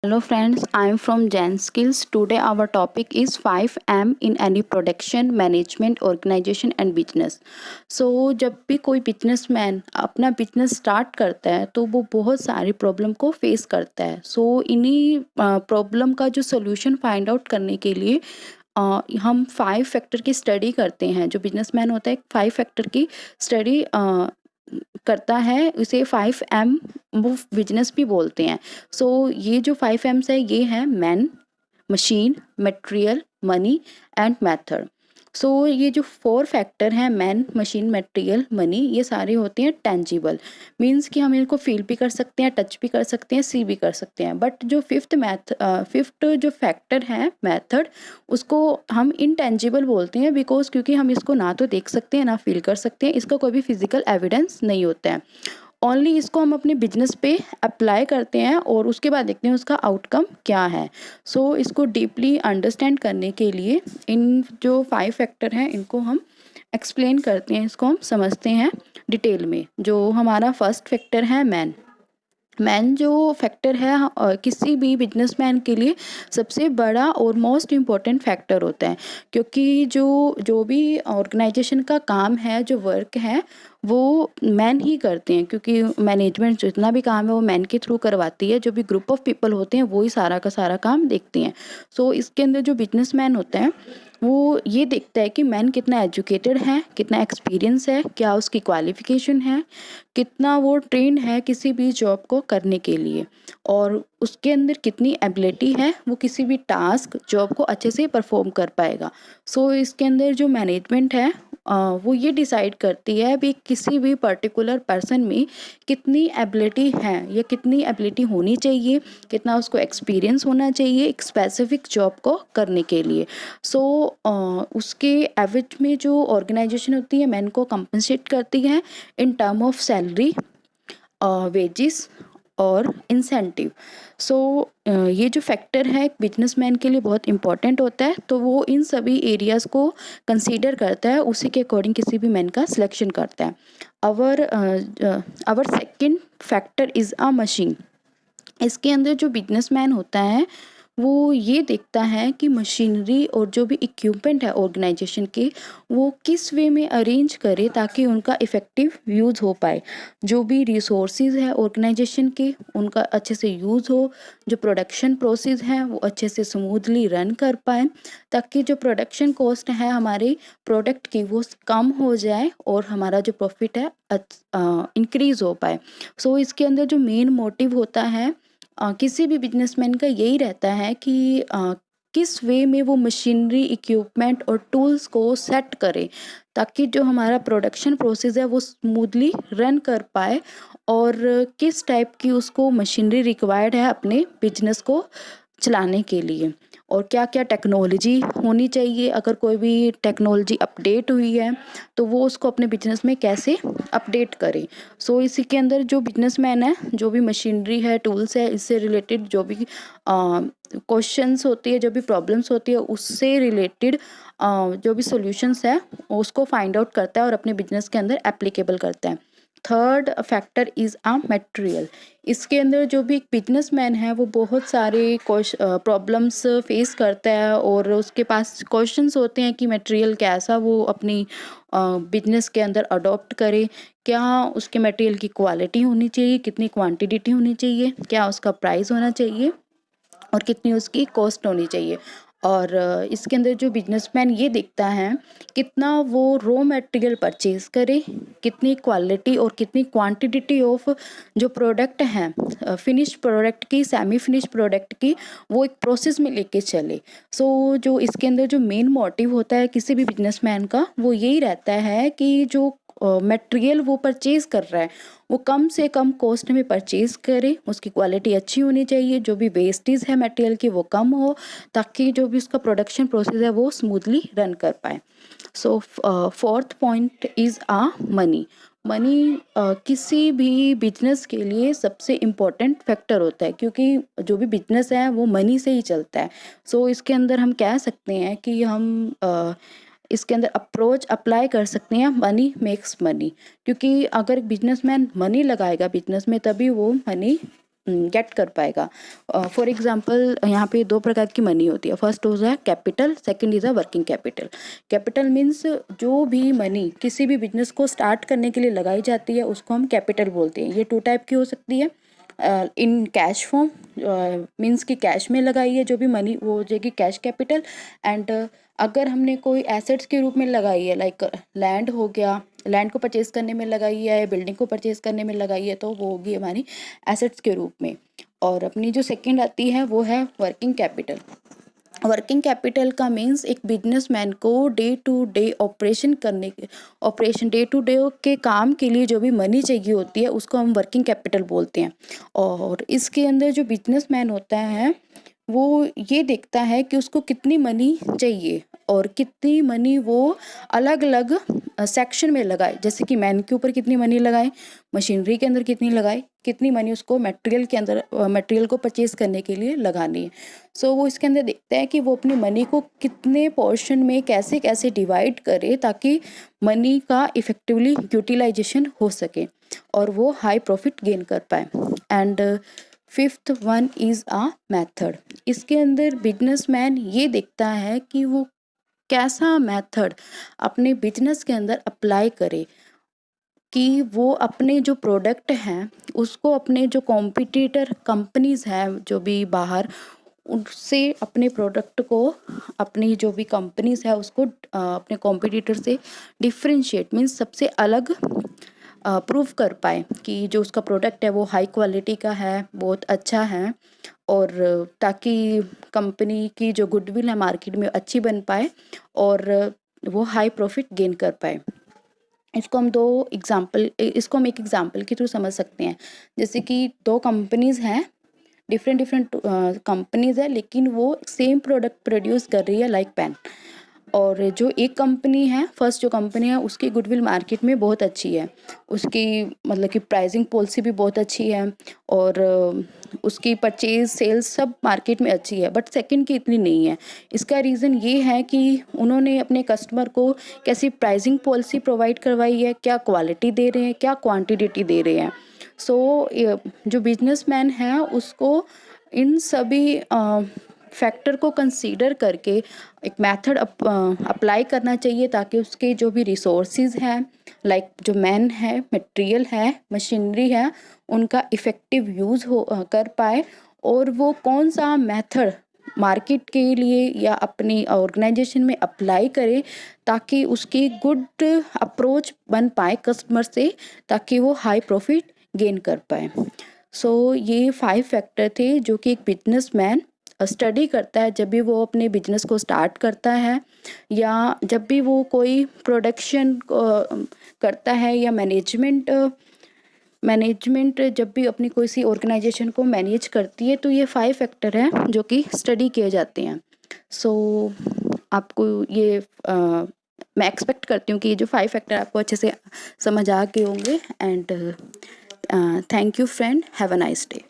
Hello friends, I am from Gen Skills. Today our topic is 5M in any production, management, organization and business. जब भी कोई businessman अपना business start करता है तो वो बहुत सारी प्रॉब्लम को फेस करता है. इन्हीं प्रॉब्लम का जो सोल्यूशन फाइंड आउट करने के लिए हम 5 फैक्टर की स्टडी करते हैं. जो बिजनेसमैन होता है 5 फैक्टर की स्टडी करता है, उसे 5M वो बिजनेस भी बोलते हैं. ये जो 5M's है ये है man, machine, material, money and method. ये जो 4 फैक्टर हैं मैन, मशीन, मटेरियल, मनी, ये सारे होते हैं टेंजिबल. मीन्स कि हम इनको फील भी कर सकते हैं, टच भी कर सकते हैं, सी भी कर सकते हैं. बट जो फिफ्थ जो फैक्टर है मेथड, उसको हम इनटेंजिबल बोलते हैं क्योंकि हम इसको ना तो देख सकते हैं ना फील कर सकते हैं. इसका कोई भी फिजिकल एविडेंस नहीं होता है. ओनली इसको हम अपने बिजनेस पे अप्लाई करते हैं और उसके बाद देखते हैं उसका आउटकम क्या है. इसको डीपली अंडरस्टैंड करने के लिए इन जो 5 फैक्टर हैं इनको हम एक्सप्लेन करते हैं, इसको हम समझते हैं डिटेल में. जो हमारा फर्स्ट फैक्टर है मैन. मैन जो फैक्टर है किसी भी बिजनेसमैन के लिए सबसे बड़ा और मोस्ट इम्पॉर्टेंट फैक्टर होता है, क्योंकि जो जो भी ऑर्गेनाइजेशन का काम है, जो वर्क है, वो मैन ही करते हैं. क्योंकि मैनेजमेंट जितना भी काम है वो मैन के थ्रू करवाती है. जो भी ग्रुप ऑफ पीपल होते हैं वही सारा का सारा काम देखते हैं. इसके अंदर जो बिजनेसमैन होता है वो ये देखता है कि मैन कितना एजुकेटेड है, कितना एक्सपीरियंस है, क्या उसकी क्वालिफिकेशन है, कितना वो ट्रेन है किसी भी जॉब को करने के लिए, और उसके अंदर कितनी एबिलिटी है, वो किसी भी टास्क जॉब को अच्छे से परफॉर्म कर पाएगा. इसके अंदर जो मैनेजमेंट है वो ये डिसाइड करती है भी किसी भी पर्टिकुलर पर्सन में कितनी एबिलिटी है या कितनी एबिलिटी होनी चाहिए, कितना उसको एक्सपीरियंस होना चाहिए एक स्पेसिफिक जॉब को करने के लिए. उसके एवरेज में जो ऑर्गेनाइजेशन होती है मैन को कंपनसेट करती है in term of salary, wages और इंसेंटिव. ये जो फैक्टर है एक बिजनेसमैन के लिए बहुत इंपॉर्टेंट होता है. वो इन सभी एरियाज़ को कंसीडर करता है, उसी के अकॉर्डिंग किसी भी मैन का सिलेक्शन करता है. Our second factor is a machine. इसके अंदर जो बिजनेसमैन होता है वो ये देखता है कि मशीनरी और जो भी इक्विपमेंट है ऑर्गेनाइजेशन के, वो किस वे में अरेंज करे ताकि उनका इफ़ेक्टिव यूज़ हो पाए. जो भी रिसोर्सेज है ऑर्गेनाइजेशन के उनका अच्छे से यूज़ हो, जो प्रोडक्शन प्रोसेस है वो अच्छे से स्मूथली रन कर पाए, ताकि जो प्रोडक्शन कॉस्ट है हमारे प्रोडक्ट की वो कम हो जाए और हमारा जो प्रॉफिट है इंक्रीज़ हो पाए. इसके अंदर जो मेन मोटिव होता है किसी भी बिजनेसमैन का यही रहता है कि किस वे में वो मशीनरी, इक्विपमेंट और टूल्स को सेट करे ताकि जो हमारा प्रोडक्शन प्रोसेस है वो स्मूथली रन कर पाए, और किस टाइप की उसको मशीनरी रिक्वायर्ड है अपने बिजनेस को चलाने के लिए, और क्या क्या टेक्नोलॉजी होनी चाहिए. अगर कोई भी टेक्नोलॉजी अपडेट हुई है तो वो उसको अपने बिजनेस में कैसे अपडेट करें. इसी के अंदर जो बिजनेसमैन है, जो भी मशीनरी है, टूल्स है, इससे रिलेटेड जो भी क्वेश्चंस होती है, जो भी प्रॉब्लम्स होती है, उससे रिलेटेड जो भी सॉल्यूशंस है उसको फाइंड आउट करता है और अपने बिजनेस के अंदर एप्लीकेबल करता है. Third factor is a material. इसके अंदर जो भी एक बिजनेसमैन है वो बहुत सारे प्रॉब्लम्स फेस करता है और उसके पास क्वेश्चंस होते हैं कि मटेरियल कैसा वो अपनी बिजनेस के अंदर अडॉप्ट करे. क्या उसके मटेरियल की क्वालिटी होनी चाहिए, कितनी क्वांटिटी होनी चाहिए, क्या उसका प्राइस होना चाहिए और कितनी उसकी कॉस्ट होनी चाहिए. और इसके अंदर जो बिजनेसमैन ये देखता है कितना वो रॉ मटेरियल परचेज करे, कितनी क्वालिटी और कितनी क्वांटिटी ऑफ जो प्रोडक्ट हैं, फिनिश प्रोडक्ट की, सेमी फिनिश प्रोडक्ट की, वो एक प्रोसेस में लेके चले. जो इसके अंदर जो मेन मोटिव होता है किसी भी बिजनेसमैन का वो यही रहता है कि जो मटेरियल वो परचेज कर रहा है वो कम से कम कॉस्ट में परचेज करे, उसकी क्वालिटी अच्छी होनी चाहिए, जो भी वेस्टेज है मटेरियल की वो कम हो, ताकि जो भी उसका प्रोडक्शन प्रोसेस है वो स्मूथली रन कर पाए. Fourth point is a money. Money किसी भी बिजनेस के लिए सबसे इम्पोर्टेंट फैक्टर होता है, क्योंकि जो भी बिजनेस है वो मनी से ही चलता है. इसके अंदर हम कह सकते हैं कि हम इसके अंदर अप्रोच अप्लाई कर सकते हैं मनी मेक्स मनी. क्योंकि अगर बिजनेसमैन मनी लगाएगा बिजनेस में तभी वो मनी गेट कर पाएगा। फॉर एग्जांपल यहाँ पे दो प्रकार की मनी होती है। फर्स्ट होता है capital, second is a working capital. Capital means जो भी मनी किसी भी बिजनेस को स्टार्ट करने के लिए लगाई जाती है उसको हम कैपिटल बोलते हैं। ये 2 टाइप की हो सकती है। इन कैश फॉर्म मीन्स कि कैश में लगाई है जो भी मनी, वो हो जाएगी कैश कैपिटल। एंड अगर हमने कोई एसेट्स के रूप में लगाई है, लाइक लैंड हो गया, लैंड को परचेज करने में लगाई है, बिल्डिंग को परचेज करने में लगाई है, तो वो होगी हमारी एसेट्स के रूप में। और अपनी जो सेकंड आती है वो है वर्किंग कैपिटल। वर्किंग कैपिटल का मीन्स एक बिजनेसमैन को day to day operation day to day के काम के लिए जो भी मनी चाहिए होती है उसको हम वर्किंग कैपिटल बोलते हैं। और इसके अंदर जो बिजनेसमैन होता है वो ये देखता है कि उसको कितनी मनी चाहिए और कितनी मनी वो अलग अलग सेक्शन में लगाए। जैसे कि मैन के ऊपर कितनी मनी लगाए, मशीनरी के अंदर कितनी लगाए, कितनी मनी उसको मटेरियल के अंदर मटेरियल को परचेज करने के लिए लगानी है। सो वो इसके अंदर देखता है कि वो अपनी मनी को कितने पोर्शन में कैसे कैसे डिवाइड करे ताकि मनी का इफेक्टिवली यूटिलाइजेशन हो सके और वो हाई प्रॉफिट गेन कर पाए। And fifth one is a method. इसके अंदर बिजनेसमैन ये देखता है कि वो कैसा मेथड अपने बिजनेस के अंदर अप्लाई करे कि वो अपने जो प्रोडक्ट हैं उसको अपने जो कॉम्पिटिटर कंपनीज हैं जो भी बाहर, उससे अपने प्रोडक्ट को, अपनी जो भी कंपनीज है उसको अपने कॉम्पिटिटर से डिफरेंशिएट मीन्स सबसे अलग प्रूव कर पाए कि जो उसका प्रोडक्ट है वो हाई क्वालिटी का है, बहुत अच्छा है, और ताकि कंपनी की जो गुडविल है मार्केट में अच्छी बन पाए और वो हाई प्रॉफिट गेन कर पाए। इसको हम एक एग्जांपल के थ्रू समझ सकते हैं। जैसे कि दो कंपनीज हैं, डिफरेंट कंपनीज है, लेकिन वो सेम प्रोडक्ट प्रोड्यूस कर रही है, लाइक पेन। और जो एक कंपनी है, फर्स्ट जो कंपनी है उसकी गुडविल मार्केट में बहुत अच्छी है, उसकी मतलब कि प्राइसिंग पॉलिसी भी बहुत अच्छी है और उसकी परचेज सेल्स सब मार्केट में अच्छी है, बट सेकंड की इतनी नहीं है। इसका रीज़न ये है कि उन्होंने अपने कस्टमर को कैसी प्राइसिंग पॉलिसी प्रोवाइड करवाई है, क्या क्वालिटी दे रहे हैं, क्या क्वांटिटी दे रहे हैं। सो जो बिजनेसमैन है उसको इन सभी फैक्टर को कंसीडर करके एक मेथड अप्लाई करना चाहिए ताकि उसके जो भी रिसोर्सेज हैं, लाइक जो मैन है, मटेरियल है, मशीनरी है, उनका इफ़ेक्टिव यूज़ कर पाए और वो कौन सा मेथड मार्केट के लिए या अपनी ऑर्गेनाइजेशन में अप्लाई करे ताकि उसकी गुड अप्रोच बन पाए कस्टमर से, ताकि वो हाई प्रॉफिट गेन कर पाए। सो ये 5 फैक्टर थे जो कि एक बिजनेसमैन स्टडी करता है जब भी वो अपने बिजनेस को स्टार्ट करता है या जब भी वो कोई प्रोडक्शन करता है या मैनेजमेंट जब भी अपनी कोई सी ऑर्गेनाइजेशन को मैनेज करती है, तो ये 5 फैक्टर हैं जो कि स्टडी किए जाते हैं। सो आपको ये मैं एक्सपेक्ट करती हूँ कि ये जो 5 फैक्टर आपको अच्छे से समझ आ गए होंगे। And thank you friend, have a nice day.